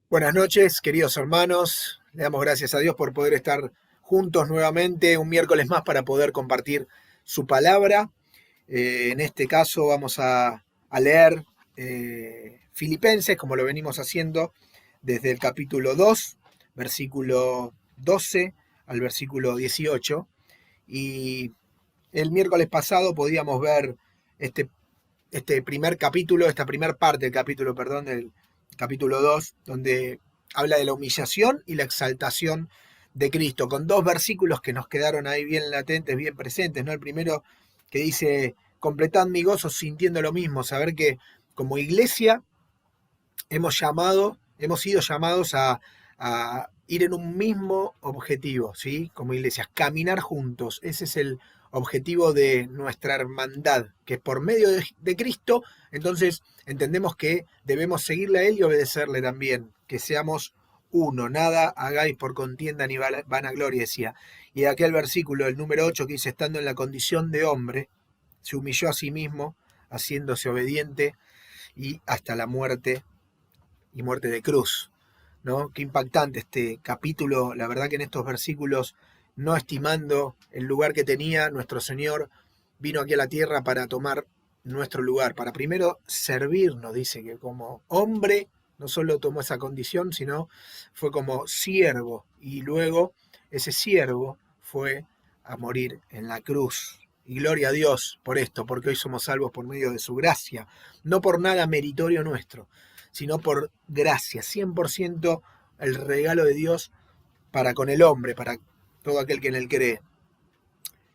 Buenas noches, queridos hermanos. Le damos gracias a Dios por poder estar juntos nuevamente un miércoles más para poder compartir su palabra. En este caso vamos a leer Filipenses, como lo venimos haciendo, desde el capítulo 2, versículo 12 al versículo 18. Y el miércoles pasado podíamos ver este primer capítulo, esta primera parte del capítulo, perdón, del capítulo 2, donde habla de la humillación y la exaltación de Cristo, con dos versículos que nos quedaron ahí bien latentes, bien presentes, ¿no? El primero que dice, completad mi gozo sintiendo lo mismo, saber que como iglesia hemos sido llamados a ir en un mismo objetivo, ¿sí? Como iglesias, caminar juntos. Ese es el objetivo de nuestra hermandad, que por medio de Cristo, entonces entendemos que debemos seguirle a Él y obedecerle también, que seamos uno, nada hagáis por contienda ni vanagloria, decía. Y de aquel versículo, el número 8, que dice, estando en la condición de hombre, se humilló a sí mismo, haciéndose obediente y hasta la muerte y muerte de cruz, ¿no? Qué impactante este capítulo, la verdad que en estos versículos, no estimando el lugar que tenía, nuestro Señor vino aquí a la tierra para tomar nuestro lugar, para primero servirnos, dice que como hombre no solo tomó esa condición, sino fue como siervo, y luego ese siervo fue a morir en la cruz. Y gloria a Dios por esto, porque hoy somos salvos por medio de su gracia, no por nada meritorio nuestro, sino por gracia, 100% el regalo de Dios para con el hombre, para todo aquel que en él cree.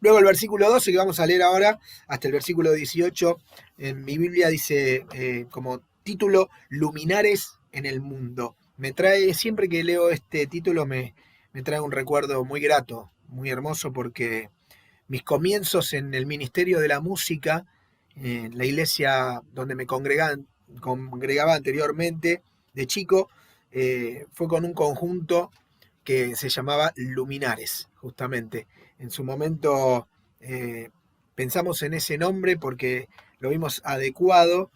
Luego el versículo 12 que vamos a leer ahora, hasta el versículo 18, en mi Biblia dice como título, Luminares en el mundo. Me trae, siempre que leo este título me trae un recuerdo muy grato, muy hermoso, porque mis comienzos en el ministerio de la música, en la iglesia donde me congregaba anteriormente de chico, fue con un conjunto que se llamaba Luminares, justamente. En su momento eh, pensamos en ese nombre porque lo vimos adecuado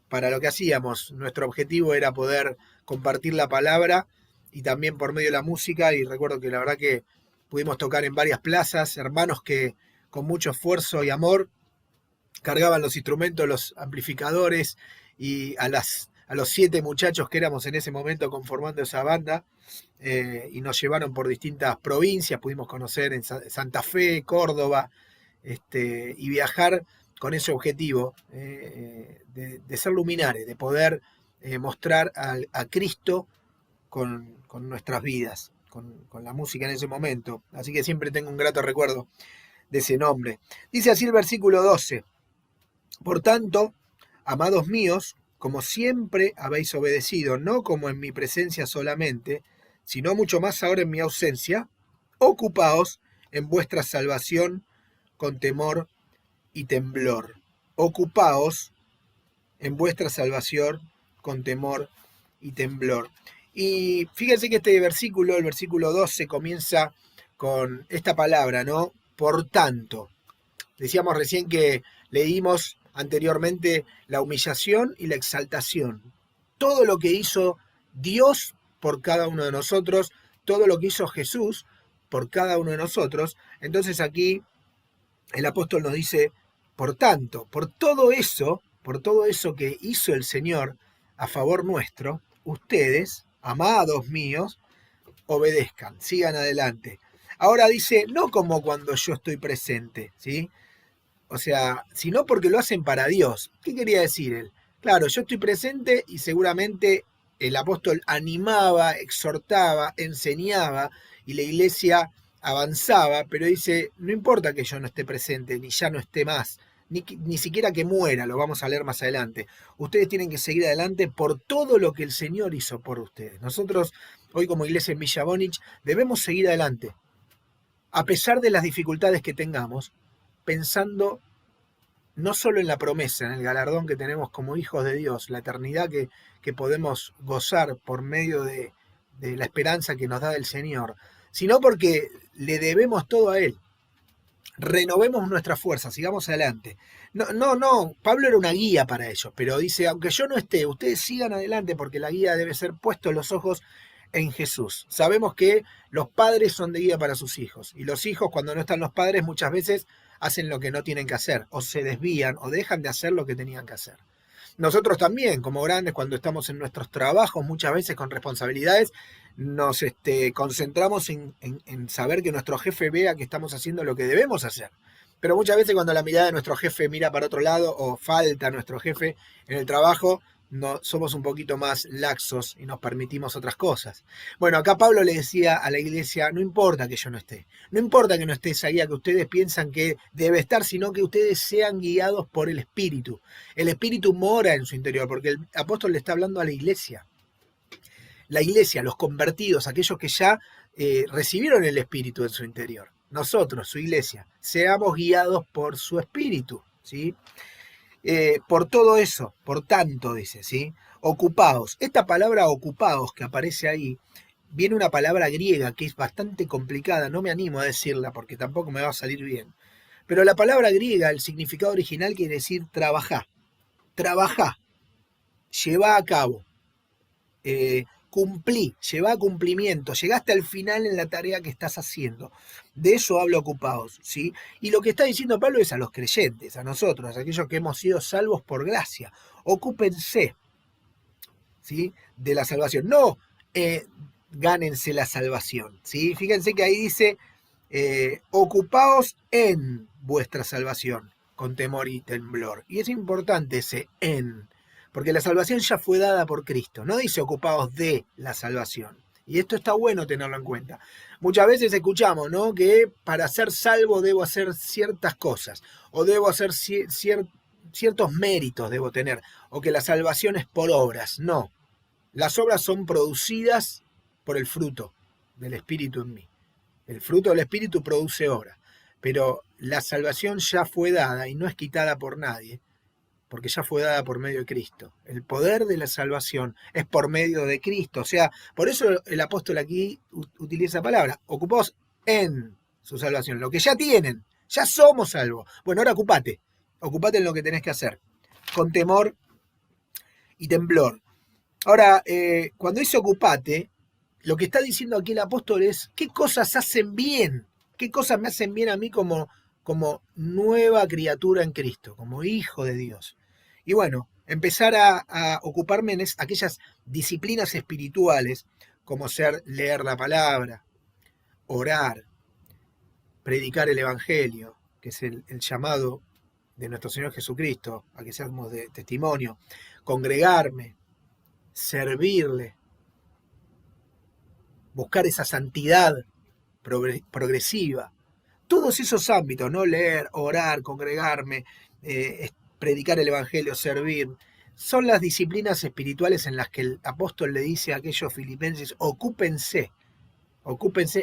para lo que hacíamos. Nuestro objetivo era poder compartir la palabra y también por medio de la música, y recuerdo que la verdad que pudimos tocar en varias plazas, hermanos que con mucho esfuerzo y amor cargaban los instrumentos, los amplificadores, y a los 7 muchachos que éramos en ese momento conformando esa banda, y nos llevaron por distintas provincias, pudimos conocer en Santa Fe, Córdoba, y viajar con ese objetivo de ser luminares, de poder mostrar a Cristo con nuestras vidas, con la música en ese momento. Así que siempre tengo un grato recuerdo de ese nombre. Dice así el versículo 12, por tanto, amados míos, como siempre habéis obedecido, no como en mi presencia solamente, sino mucho más ahora en mi ausencia, ocupaos en vuestra salvación con temor y temblor. Ocupaos en vuestra salvación con temor y temblor. Y fíjense que este versículo, el versículo 12, comienza con esta palabra, ¿no? Por tanto. Decíamos recién que leímos anteriormente la humillación y la exaltación. Todo lo que hizo Dios por cada uno de nosotros, todo lo que hizo Jesús por cada uno de nosotros. Entonces aquí el apóstol nos dice, por tanto, por todo eso que hizo el Señor a favor nuestro, ustedes, amados míos, obedezcan, sigan adelante. Ahora dice, no como cuando yo estoy presente, ¿sí? O sea, sino porque lo hacen para Dios. ¿Qué quería decir él? Claro, yo estoy presente y seguramente el apóstol animaba, exhortaba, enseñaba y la iglesia avanzaba, pero dice, no importa que yo no esté presente, ni ya no esté más, ni siquiera que muera, lo vamos a leer más adelante. Ustedes tienen que seguir adelante por todo lo que el Señor hizo por ustedes. Nosotros, hoy como iglesia en Villa Bonich, debemos seguir adelante, a pesar de las dificultades que tengamos, pensando no solo en la promesa, en el galardón que tenemos como hijos de Dios, la eternidad que podemos gozar por medio de la esperanza que nos da el Señor, sino porque le debemos todo a Él. renovemos nuestra fuerza, sigamos adelante. No, Pablo era una guía para ellos, pero dice, aunque yo no esté, ustedes sigan adelante porque la guía debe ser puesto los ojos en Jesús. Sabemos que los padres son de guía para sus hijos y los hijos cuando no están los padres muchas veces hacen lo que no tienen que hacer o se desvían o dejan de hacer lo que tenían que hacer. Nosotros también, como grandes, cuando estamos en nuestros trabajos, muchas veces con responsabilidades, nos concentramos en saber que nuestro jefe vea que estamos haciendo lo que debemos hacer. Pero muchas veces cuando la mirada de nuestro jefe mira para otro lado o falta nuestro jefe en el trabajo, no, somos un poquito más laxos y nos permitimos otras cosas. Bueno, acá Pablo le decía a la iglesia, no importa que yo no esté, no importa que no esté esa guía que ustedes piensan que debe estar, sino que ustedes sean guiados por el Espíritu. El Espíritu mora en su interior, porque el apóstol le está hablando a la iglesia. La iglesia, los convertidos, aquellos que ya recibieron el Espíritu en su interior. Nosotros, su iglesia, seamos guiados por su Espíritu, ¿sí? Por todo eso, por tanto, dice, ¿sí? Ocupaos. Esta palabra ocupaos que aparece ahí, viene una palabra griega que es bastante complicada, no me animo a decirla porque tampoco me va a salir bien. Pero la palabra griega, el significado original quiere decir trabajá, llevá a cabo, cumplí, llevá a cumplimiento, llegaste al final en la tarea que estás haciendo. De eso habla ocupados, ¿sí? Y lo que está diciendo Pablo es a los creyentes, a nosotros, a aquellos que hemos sido salvos por gracia. Ocúpense, ¿sí? De la salvación. No gánense la salvación, ¿sí? Fíjense que ahí dice, ocupaos en vuestra salvación, con temor y temblor. Y es importante ese en, porque la salvación ya fue dada por Cristo. No dice ocupaos de la salvación. Y esto está bueno tenerlo en cuenta. Muchas veces escuchamos, ¿no? Que para ser salvo debo hacer ciertas cosas, o debo hacer ciertos méritos debo tener, o que la salvación es por obras. No. Las obras son producidas por el fruto del Espíritu en mí. El fruto del Espíritu produce obra. Pero la salvación ya fue dada y no es quitada por nadie, porque ya fue dada por medio de Cristo. El poder de la salvación es por medio de Cristo. O sea, por eso el apóstol aquí utiliza la palabra, ocupaos en su salvación, lo que ya tienen, ya somos salvos. Bueno, ahora ocupate en lo que tenés que hacer, con temor y temblor. Ahora, cuando dice ocupate, lo que está diciendo aquí el apóstol es, ¿qué cosas hacen bien? ¿Qué cosas me hacen bien a mí como nueva criatura en Cristo, como hijo de Dios? Y bueno, empezar a ocuparme en aquellas disciplinas espirituales, como ser leer la palabra, orar, predicar el Evangelio, que es el llamado de nuestro Señor Jesucristo, a que seamos de testimonio, congregarme, servirle, buscar esa santidad progresiva. Todos esos ámbitos, ¿no? Leer, orar, congregarme, predicar el Evangelio, servir, son las disciplinas espirituales en las que el apóstol le dice a aquellos filipenses, ocúpense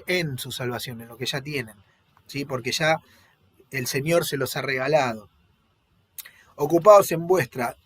en su salvación, en lo que ya tienen, ¿sí? Porque ya el Señor se los ha regalado. Ocupados en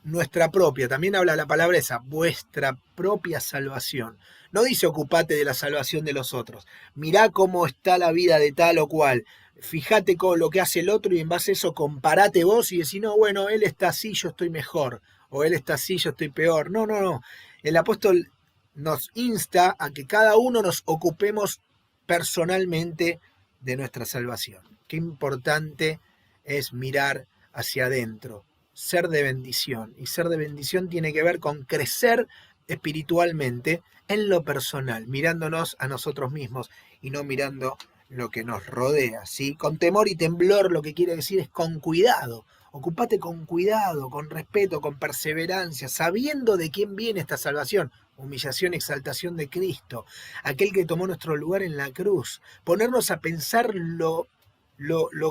nuestra propia, también habla la palabra esa, vuestra propia salvación. No dice ocupate de la salvación de los otros. Mirá cómo está la vida de tal o cual. Fíjate con lo que hace el otro y en base a eso comparate vos y decís, no, bueno, él está así, yo estoy mejor. O él está así, yo estoy peor. No. El apóstol nos insta a que cada uno nos ocupemos personalmente de nuestra salvación. Qué importante es mirar hacia adentro, ser de bendición. Y ser de bendición tiene que ver con crecer espiritualmente en lo personal, mirándonos a nosotros mismos y no mirando lo que nos rodea, ¿sí? Con temor y temblor lo que quiere decir es con cuidado. Ocúpate con cuidado, con respeto, con perseverancia, sabiendo de quién viene esta salvación. Humillación, exaltación de Cristo, aquel que tomó nuestro lugar en la cruz. Ponernos a pensar lo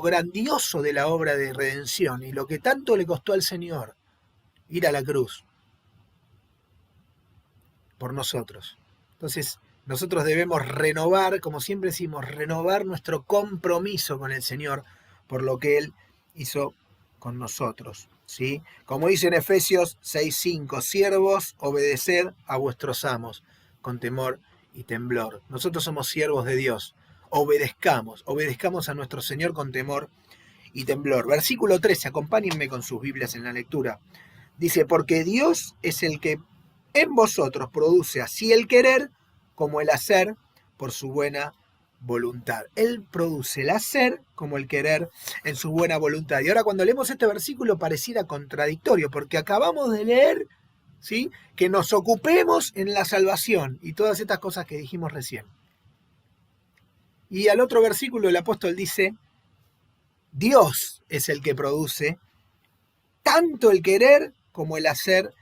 grandioso de la obra de redención y lo que tanto le costó al Señor ir a la cruz por nosotros. Entonces, nosotros debemos renovar, como siempre decimos, renovar nuestro compromiso con el Señor por lo que Él hizo con nosotros, ¿sí? Como dice en Efesios 6:5, siervos, obedeced a vuestros amos con temor y temblor. Nosotros somos siervos de Dios, obedezcamos a nuestro Señor con temor y temblor. Versículo 13, acompáñenme con sus Biblias en la lectura. Dice, porque Dios es el que en vosotros produce así el querer como el hacer por su buena voluntad. Él produce el hacer como el querer en su buena voluntad. Y ahora cuando leemos este versículo pareciera contradictorio, porque acabamos de leer, ¿sí?, que nos ocupemos en la salvación y todas estas cosas que dijimos recién. Y al otro versículo el apóstol dice, Dios es el que produce tanto el querer como el hacer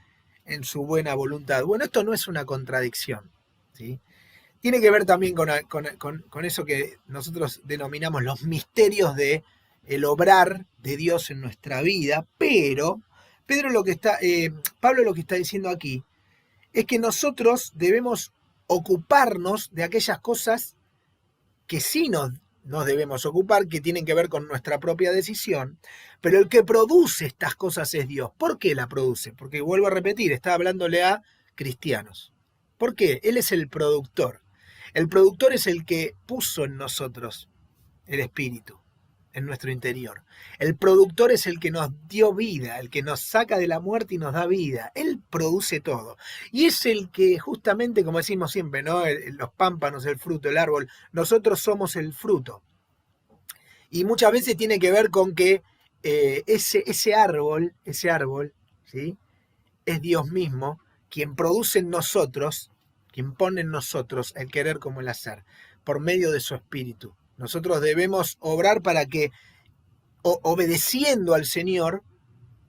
en su buena voluntad. Bueno, esto no es una contradicción, ¿sí? Tiene que ver también con eso que nosotros denominamos los misterios de el obrar de Dios en nuestra vida, pero Pablo lo que está diciendo aquí es que nosotros debemos ocuparnos de aquellas cosas que sí nos debemos ocupar, que tienen que ver con nuestra propia decisión, pero el que produce estas cosas es Dios. ¿Por qué la produce? Porque vuelvo a repetir, está hablándole a cristianos. ¿Por qué? Él es el productor. El productor es el que puso en nosotros el espíritu, en nuestro interior. El productor es el que nos dio vida, el que nos saca de la muerte y nos da vida. Él produce todo. Y es el que justamente, como decimos siempre, ¿no?, los pámpanos, el fruto, el árbol, nosotros somos el fruto. Y muchas veces tiene que ver con que ese árbol, ¿sí?, es Dios mismo quien produce en nosotros, quien pone en nosotros el querer como el hacer, por medio de su espíritu. Nosotros debemos obrar para que, obedeciendo al Señor,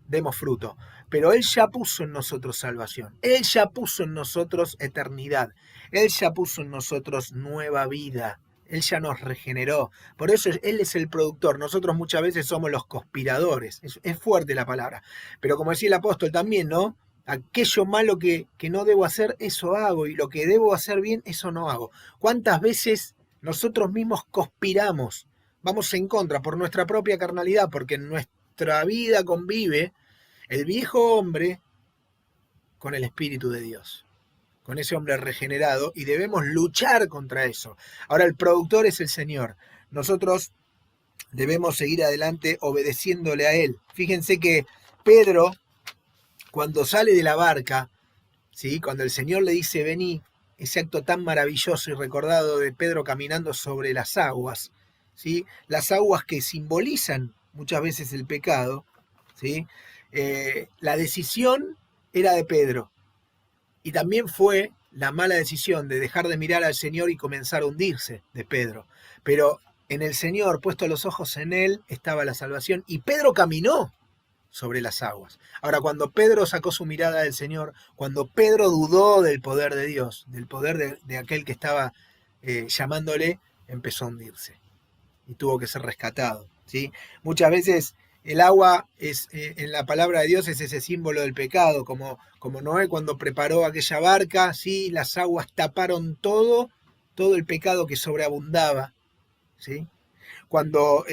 demos fruto. Pero Él ya puso en nosotros salvación. Él ya puso en nosotros eternidad. Él ya puso en nosotros nueva vida. Él ya nos regeneró. Por eso Él es el productor. Nosotros muchas veces somos los conspiradores. Es fuerte la palabra. Pero como decía el apóstol también, ¿no? Aquello malo que no debo hacer, eso hago. Y lo que debo hacer bien, eso no hago. ¿Cuántas veces nosotros mismos conspiramos? Vamos en contra por nuestra propia carnalidad, porque en nuestra vida convive el viejo hombre con el Espíritu de Dios, con ese hombre regenerado, y debemos luchar contra eso. Ahora, el productor es el Señor. Nosotros debemos seguir adelante obedeciéndole a Él. Fíjense que Pedro, cuando sale de la barca, ¿sí?, cuando el Señor le dice, vení, ese acto tan maravilloso y recordado de Pedro caminando sobre las aguas, ¿sí?, las aguas que simbolizan muchas veces el pecado, ¿sí?, la decisión era de Pedro, y también fue la mala decisión de dejar de mirar al Señor y comenzar a hundirse de Pedro. Pero en el Señor, puesto los ojos en Él, estaba la salvación, y Pedro caminó sobre las aguas. Ahora, cuando Pedro sacó su mirada del Señor, cuando Pedro dudó del poder de Dios, del poder de aquel que estaba llamándole, empezó a hundirse y tuvo que ser rescatado, ¿sí? Muchas veces el agua en la palabra de Dios es ese símbolo del pecado, como Noé cuando preparó aquella barca, ¿sí?, las aguas taparon todo el pecado que sobreabundaba, ¿sí? Cuando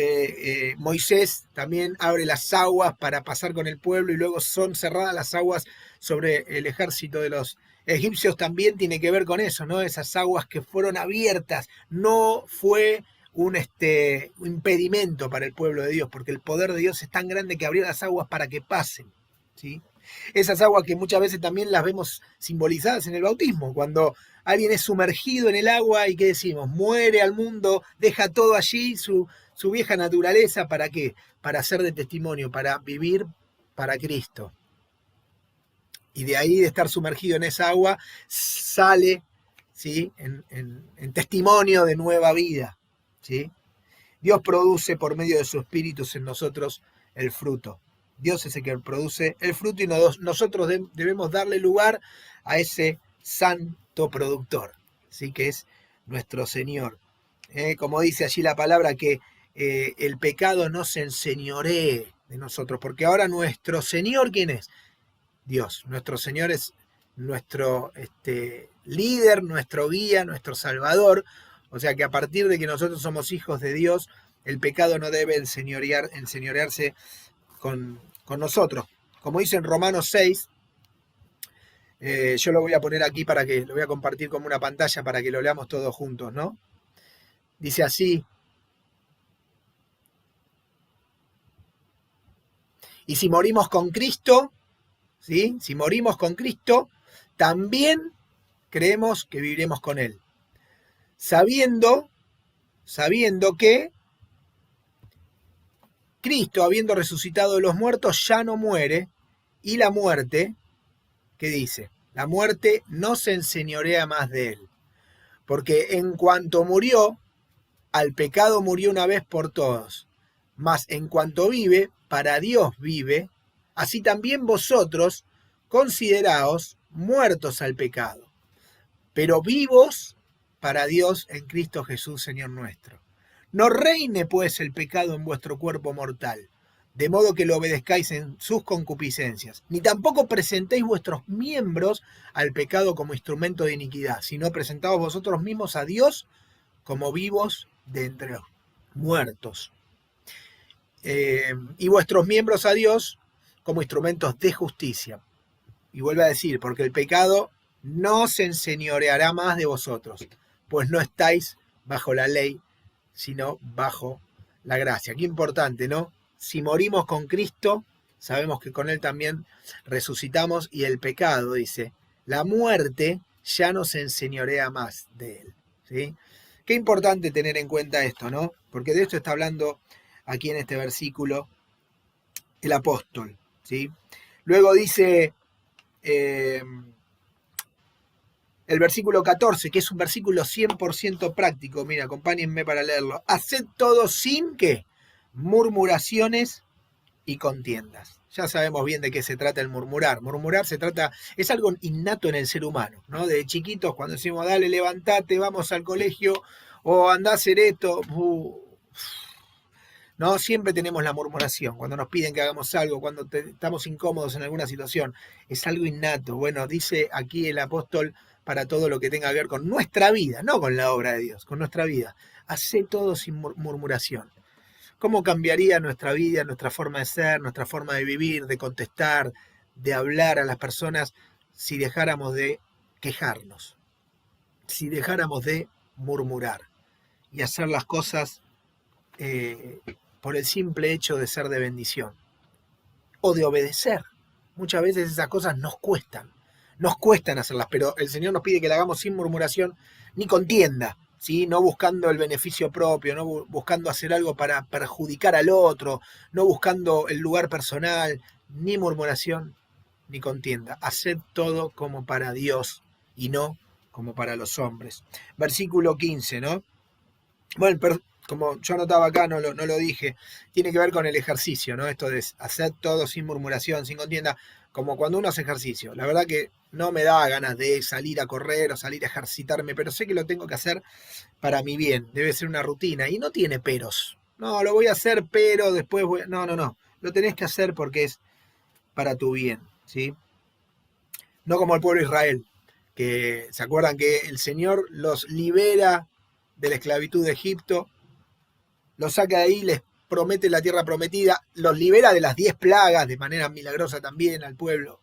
Moisés también abre las aguas para pasar con el pueblo y luego son cerradas las aguas sobre el ejército de los egipcios, también tiene que ver con eso, ¿no? Esas aguas que fueron abiertas, no fue un impedimento para el pueblo de Dios, porque el poder de Dios es tan grande que abrió las aguas para que pasen, ¿sí? Esas aguas que muchas veces también las vemos simbolizadas en el bautismo, cuando alguien es sumergido en el agua y ¿qué decimos? Muere al mundo, deja todo allí, su vieja naturaleza, ¿para qué? Para ser de testimonio, para vivir para Cristo. Y de ahí, de estar sumergido en esa agua, sale, ¿sí?, en testimonio de nueva vida, ¿sí? Dios produce por medio de su espíritu en nosotros el fruto. Dios es el que produce el fruto y nosotros debemos darle lugar a ese santo productor, ¿sí?, que es nuestro Señor. Como dice allí la palabra, que el pecado no se enseñoree de nosotros, porque ahora nuestro Señor, ¿quién es? Dios. Nuestro Señor es nuestro líder, nuestro guía, nuestro salvador. O sea que a partir de que nosotros somos hijos de Dios, el pecado no debe enseñorearse con nosotros. Como dice en Romanos 6, yo lo voy a poner aquí lo voy a compartir como una pantalla para que lo leamos todos juntos, ¿no? Dice así: y si morimos con Cristo, ¿sí? Si morimos con Cristo, también creemos que viviremos con Él. Sabiendo que Cristo, habiendo resucitado de los muertos, ya no muere, y la muerte, ¿qué dice? La muerte no se enseñorea más de Él. Porque en cuanto murió, al pecado murió una vez por todos. Mas en cuanto vive, para Dios vive, así también vosotros consideraos muertos al pecado, pero vivos para Dios en Cristo Jesús, Señor nuestro. No reine pues el pecado en vuestro cuerpo mortal, de modo que lo obedezcáis en sus concupiscencias, ni tampoco presentéis vuestros miembros al pecado como instrumento de iniquidad, sino presentaos vosotros mismos a Dios como vivos de entre los muertos, y vuestros miembros a Dios como instrumentos de justicia. Y vuelve a decir, porque el pecado no se enseñoreará más de vosotros, pues no estáis bajo la ley, sino bajo la gracia. Qué importante, ¿no? Si morimos con Cristo, sabemos que con Él también resucitamos, y el pecado, dice, la muerte ya no se enseñorea más de Él, ¿sí? Qué importante tener en cuenta esto, ¿no? Porque de esto está hablando aquí en este versículo el apóstol, ¿sí? Luego dice el versículo 14, que es un versículo 100% práctico. Mira, acompáñenme para leerlo. Haced todo sin ¿qué? Murmuraciones y contiendas. Ya sabemos bien de qué se trata el murmurar. Murmurar es algo innato en el ser humano, ¿no? De chiquitos, cuando decimos, dale, levantate, vamos al colegio, o andá a hacer esto, ¿no? Siempre tenemos la murmuración, cuando nos piden que hagamos algo, cuando estamos incómodos en alguna situación, es algo innato. Bueno, dice aquí el apóstol, para todo lo que tenga que ver con nuestra vida, no con la obra de Dios, con nuestra vida. Hacé todo sin murmuración. ¿Cómo cambiaría nuestra vida, nuestra forma de ser, nuestra forma de vivir, de contestar, de hablar a las personas, si dejáramos de quejarnos, si dejáramos de murmurar y hacer las cosas por el simple hecho de ser de bendición o de obedecer? Muchas veces esas cosas nos cuestan hacerlas, pero el Señor nos pide que la hagamos sin murmuración ni contienda, ¿sí? No buscando el beneficio propio, no buscando hacer algo para perjudicar al otro, no buscando el lugar personal, ni murmuración ni contienda. Haced todo como para Dios y no como para los hombres. Versículo 15, ¿no? Bueno, como yo anotaba acá, no lo dije, tiene que ver con el ejercicio, ¿no? Esto de hacer todo sin murmuración, sin contienda, como cuando uno hace ejercicio. La verdad que no me da ganas de salir a correr o salir a ejercitarme, pero sé que lo tengo que hacer para mi bien, debe ser una rutina y no tiene peros. No, lo voy a hacer, pero después voy... No, lo tenés que hacer porque es para tu bien, ¿sí? No como el pueblo de Israel, que se acuerdan que el Señor los libera de la esclavitud de Egipto, los saca de ahí, les promete la tierra prometida, los libera de las 10 plagas de manera milagrosa también al pueblo.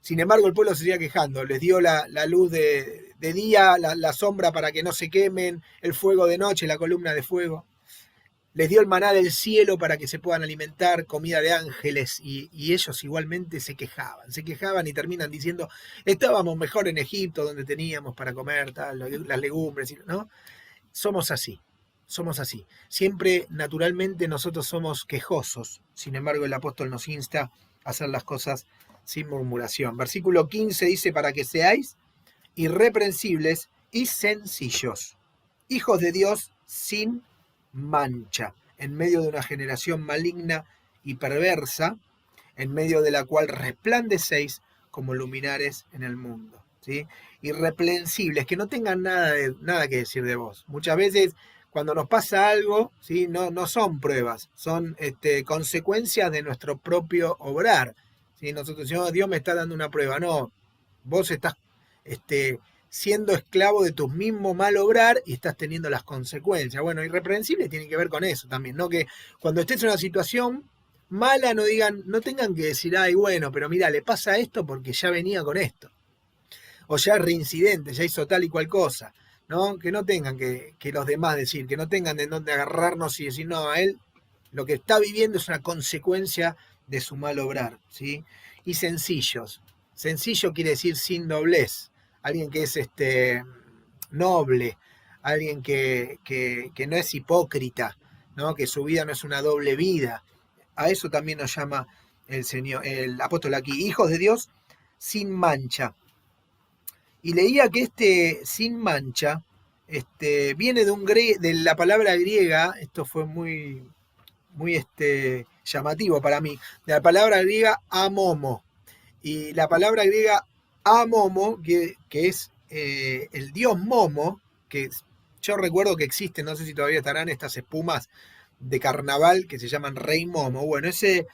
Sin embargo, el pueblo se seguía quejando, les dio la luz de día, la sombra para que no se quemen, el fuego de noche, la columna de fuego. Les dio el maná del cielo para que se puedan alimentar, comida de ángeles, y ellos igualmente se quejaban y terminan diciendo, estábamos mejor en Egipto donde teníamos para comer las legumbres, ¿no? Somos así. Siempre, naturalmente, nosotros somos quejosos. Sin embargo, el apóstol nos insta a hacer las cosas sin murmuración. Versículo 15 dice, para que seáis irreprensibles y sencillos, hijos de Dios sin mancha, en medio de una generación maligna y perversa, en medio de la cual resplandecéis como luminares en el mundo, ¿sí? Irreprensibles, que no tengan nada que decir de vos. Muchas veces cuando nos pasa algo, ¿sí? no son pruebas, son consecuencias de nuestro propio obrar, ¿sí? Nosotros decimos, Dios me está dando una prueba. No, vos estás siendo esclavo de tu mismo mal obrar y estás teniendo las consecuencias. Bueno, irreprensible tiene que ver con eso también, ¿no? Que cuando estés en una situación mala no tengan que decir, ay, bueno, pero mira, le pasa esto porque ya venía con esto. O ya es reincidente, ya hizo tal y cual cosa. ¿no? Que no tengan que los demás decir, que no tengan de dónde agarrarnos y decir, no, a él lo que está viviendo es una consecuencia de su mal obrar, ¿sí? Y sencillos. Sencillo quiere decir sin doblez. Alguien que es noble, alguien que no es hipócrita, ¿no? Que su vida no es una doble vida. A eso también nos llama el Señor, el apóstol aquí, hijos de Dios sin mancha. Y leía que sin mancha viene de la palabra griega, esto fue muy llamativo para mí, de la palabra griega amomo. Y la palabra griega amomo, que es el dios Momo, que yo recuerdo que existen, no sé si todavía estarán estas espumas de carnaval que se llaman Rey Momo. Bueno, ese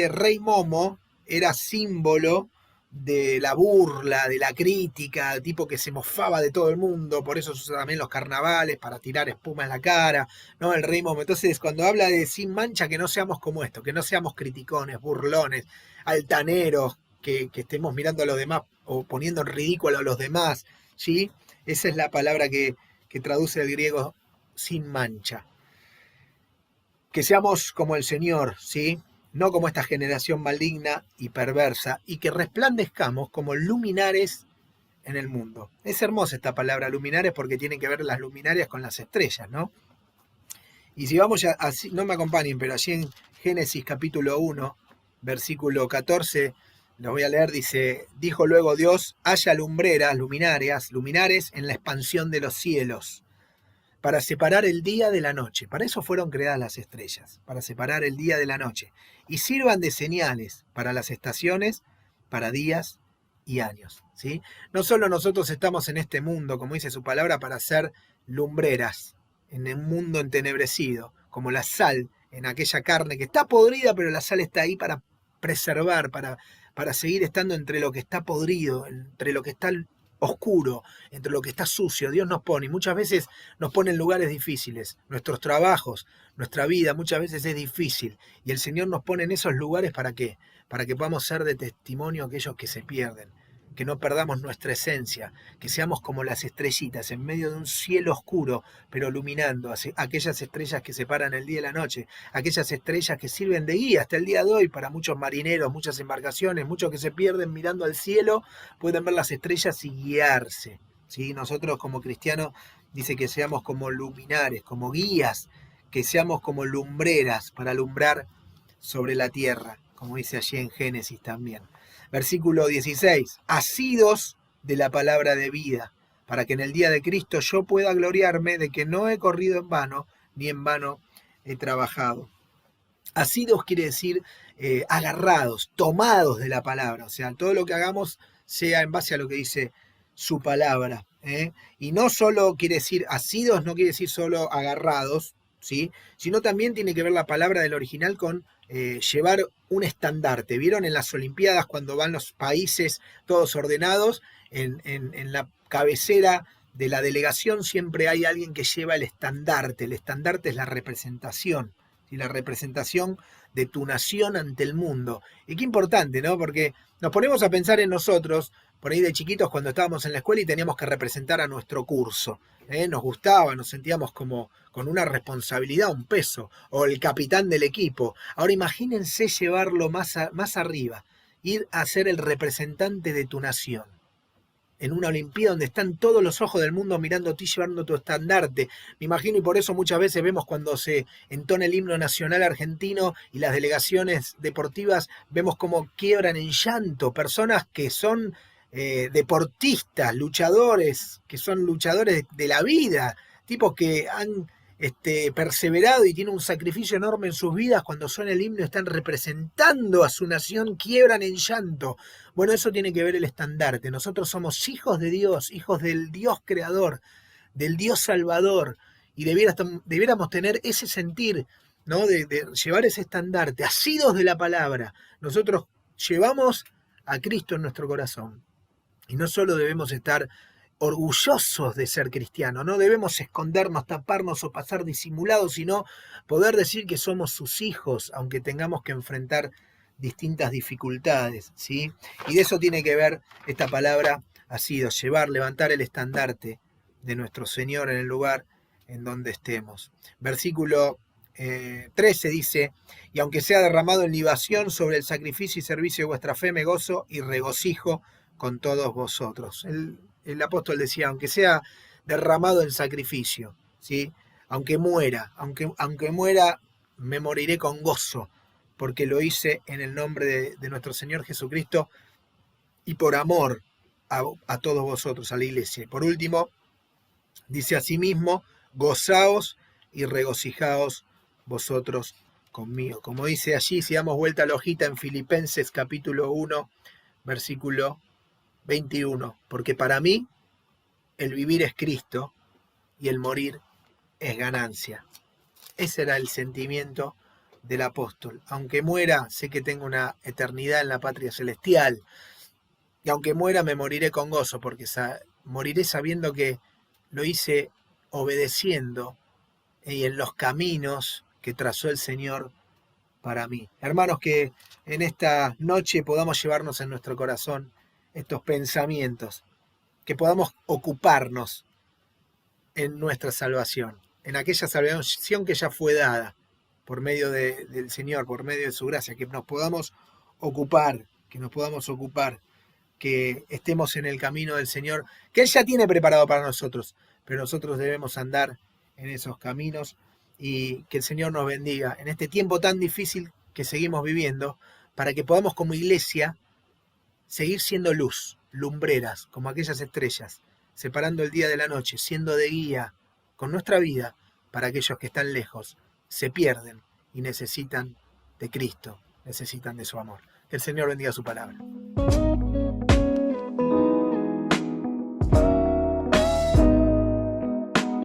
Rey Momo era símbolo de la burla, de la crítica, tipo que se mofaba de todo el mundo, por eso se usan también los carnavales, para tirar espuma en la cara, ¿no? El Rey Momo. Entonces, cuando habla de sin mancha, que no seamos como esto, que no seamos criticones, burlones, altaneros, que estemos mirando a los demás o poniendo en ridículo a los demás, ¿sí? Esa es la palabra que traduce el griego sin mancha. Que seamos como el Señor, ¿sí? No como esta generación maligna y perversa, y que resplandezcamos como luminares en el mundo. Es hermosa esta palabra luminares porque tienen que ver las luminarias con las estrellas, ¿no? Y si vamos ya, así, no me acompañen, pero allí en Génesis capítulo 1, versículo 14, lo voy a leer, dice, dijo luego Dios, haya lumbreras, luminares en la expansión de los cielos, para separar el día de la noche. Para eso fueron creadas las estrellas, para separar el día de la noche. Y sirvan de señales para las estaciones, para días y años, ¿sí? No solo nosotros estamos en este mundo, como dice su palabra, para ser lumbreras en un mundo entenebrecido, como la sal en aquella carne que está podrida, pero la sal está ahí para preservar, para seguir estando entre lo que está podrido, entre lo que está oscuro, entre lo que está sucio. Dios nos pone, y muchas veces nos pone en lugares difíciles. Nuestros trabajos, nuestra vida muchas veces es difícil, y el Señor nos pone en esos lugares ¿para qué? Para que podamos ser de testimonio a aquellos que se pierden, que no perdamos nuestra esencia, que seamos como las estrellitas en medio de un cielo oscuro, pero iluminando aquellas estrellas que separan el día y la noche, aquellas estrellas que sirven de guía hasta el día de hoy para muchos marineros, muchas embarcaciones, muchos que se pierden mirando al cielo, pueden ver las estrellas y guiarse, ¿sí? Nosotros como cristianos dice que seamos como luminares, como guías, que seamos como lumbreras para alumbrar sobre la tierra, como dice allí en Génesis también. Versículo 16, asidos de la palabra de vida, para que en el día de Cristo yo pueda gloriarme de que no he corrido en vano, ni en vano he trabajado. Asidos quiere decir agarrados, tomados de la palabra, o sea, todo lo que hagamos sea en base a lo que dice su palabra. Y no solo quiere decir asidos, no quiere decir solo agarrados, ¿sí? Sino también tiene que ver la palabra del original con llevar un estandarte. ¿Vieron en las Olimpiadas cuando van los países todos ordenados? En la cabecera de la delegación siempre hay alguien que lleva el estandarte. El estandarte es la representación, ¿sí? La representación de tu nación ante el mundo. Y qué importante, ¿no? Porque nos ponemos a pensar en nosotros, por ahí de chiquitos cuando estábamos en la escuela y teníamos que representar a nuestro curso. Nos gustaba, nos sentíamos como con una responsabilidad, un peso, o el capitán del equipo. Ahora imagínense llevarlo más arriba, ir a ser el representante de tu nación. En una Olimpiada donde están todos los ojos del mundo mirando a ti llevando tu estandarte. Me imagino, y por eso muchas veces vemos cuando se entona el himno nacional argentino y las delegaciones deportivas, vemos como quiebran en llanto personas que son deportistas, luchadores, que son luchadores de la vida, tipos que han perseverado y tienen un sacrificio enorme en sus vidas, cuando suena el himno están representando a su nación, quiebran en llanto. Bueno, eso tiene que ver el estandarte. Nosotros somos hijos de Dios, hijos del Dios creador, del Dios salvador, y debiéramos tener ese sentir, ¿no? De llevar ese estandarte, asidos de la palabra. Nosotros llevamos a Cristo en nuestro corazón. Y no solo debemos estar orgullosos de ser cristianos, no debemos escondernos, taparnos o pasar disimulados, sino poder decir que somos sus hijos, aunque tengamos que enfrentar distintas dificultades, ¿sí? Y de eso tiene que ver esta palabra asidos, llevar, levantar el estandarte, de nuestro Señor en el lugar en donde estemos. Versículo 13 dice, y aunque sea derramado en libación sobre el sacrificio y servicio de vuestra fe, me gozo y regocijo con todos vosotros. El apóstol decía, aunque sea derramado en sacrificio, ¿sí? Aunque muera, aunque muera, me moriré con gozo, porque lo hice en el nombre de nuestro Señor Jesucristo y por amor a todos vosotros, a la iglesia. Y por último, dice asimismo, gozaos y regocijaos vosotros conmigo. Como dice allí, si damos vuelta a la hojita en Filipenses capítulo 1, versículo 21, porque para mí el vivir es Cristo y el morir es ganancia. Ese era el sentimiento del apóstol. Aunque muera, sé que tengo una eternidad en la patria celestial. Y aunque muera, me moriré con gozo, porque moriré sabiendo que lo hice obedeciendo y en los caminos que trazó el Señor para mí. Hermanos, que en esta noche podamos llevarnos en nuestro corazón estos pensamientos, que podamos ocuparnos en nuestra salvación, en aquella salvación que ya fue dada por medio del Señor, por medio de su gracia, que nos podamos ocupar, que estemos en el camino del Señor, que Él ya tiene preparado para nosotros, pero nosotros debemos andar en esos caminos y que el Señor nos bendiga en este tiempo tan difícil que seguimos viviendo, para que podamos como iglesia seguir siendo luz, lumbreras, como aquellas estrellas, separando el día de la noche, siendo de guía con nuestra vida para aquellos que están lejos, se pierden y necesitan de Cristo, necesitan de su amor. Que el Señor bendiga su palabra.